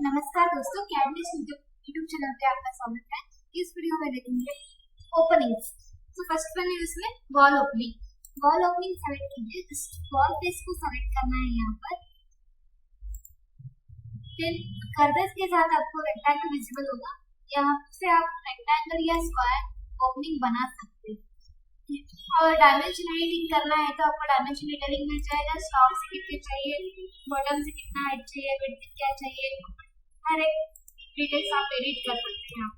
नमस्कार दोस्तों, CAD NEST YouTube channel पे आपका स्वागत है। इस वीडियो में देखेंगे ओपनिंग्स। तो फर्स्ट वन है उसमें wall opening. Wall opening select कीजिए, इस वॉल फेस को सेलेक्ट करना है यहाँ पर। फिर कर्सर के साथ आपको रेक्टेंगल विजिबल होगा, यहाँ से आप रेक्टेंगल या स्क्वायर ओपनिंग बना सकते हैं। और डायमेंशन एडिटिंग करना है तो आपको डायमेंशन डिटेलिंग मिल जाएगा, स्टॉक से कितने चाहिए, बॉटम से कितना हाइट चाहिए, विड्थ क्या चाहिए, हर एक डिटेल्स आप एडिट कर सकते हैं।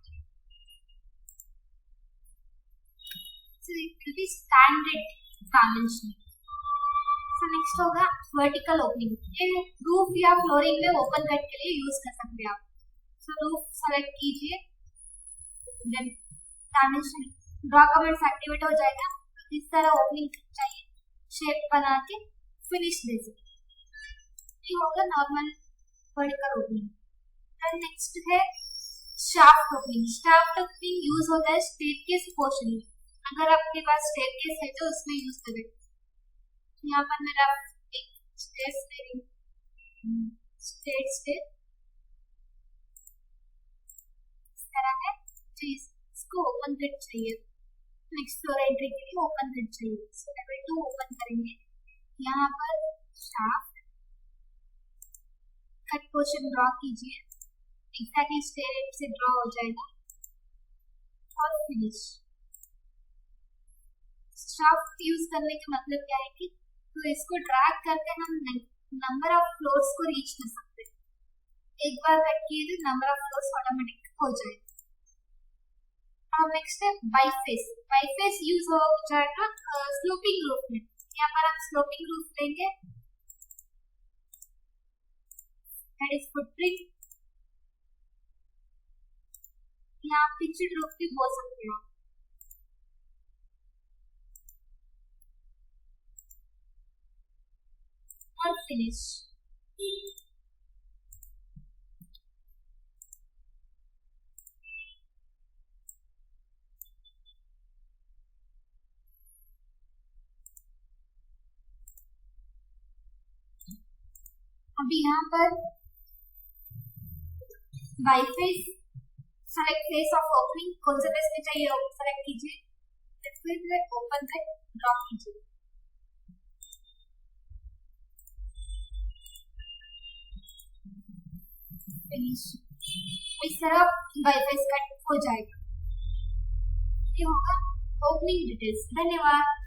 Standard dimension. नेक्स्ट होगा वर्टिकल ओपनिंग। ये रूफ या फ्लोरिंग में ओपन कट के लिए यूज कर सकते हैं आप। रूफ सेलेक्ट कीजिए, then dimension draw comments activate हो जाएगा। इस तरह ओपनिंग चाहिए, शेप बना के फिनिश दे सकते। ये होगा normal vertical opening. Then next है shaft opening. Shaft opening use होता है स्टेयरकेस पोर्शन में। अगर आपके पास स्टेयरकेस है तो उसमें यूज करें। यहाँ पर मेरा एक स्टेयर्स इस तरह है, तो इसको ओपन कट चाहिए। नेक्स्ट फ्लोर एंट्री के लिए ओपन कट चाहिए, सो लेवल 2 ओपन करेंगे। यहाँ पर शाफ्ट कट पोर्शन ड्रॉ कीजिए, एग्जैक्टली स्टेयर से ड्रॉ हो जाएगा और फिनिश। शाफ्ट यूज करने का मतलब क्या है कि तो इसको ड्रैग करके हम नंबर ऑफ फ्लोर्स को रीच कर सकते हैं। एक बार कट किए तो नंबर ऑफ फ्लोर्स ऑटोमेटिक हो जाएगा। अब नेक्स्ट है बाईफेस। बाईफेस यूज हो जाएगा स्लोपिंग रूफ में। यहाँ पर हम स्लोपिंग रूफ लेंगे, दैट इज फुटप्रिंट। यहाँ पिक्चर्ड रूफ भी बोल सकते हैं। और फिनिश। अभी यहाँ पर बाईफेस सेलेक्ट फेस ऑफ ओपनिंग, कौन से फेस में चाहिए सेलेक्ट कीजिए, फिर ओपन से ड्रॉ कीजिए। फिनिश। इस तरह बाईफेस कट हो जाएगा। ये होगा ओपनिंग डिटेल्स। धन्यवाद।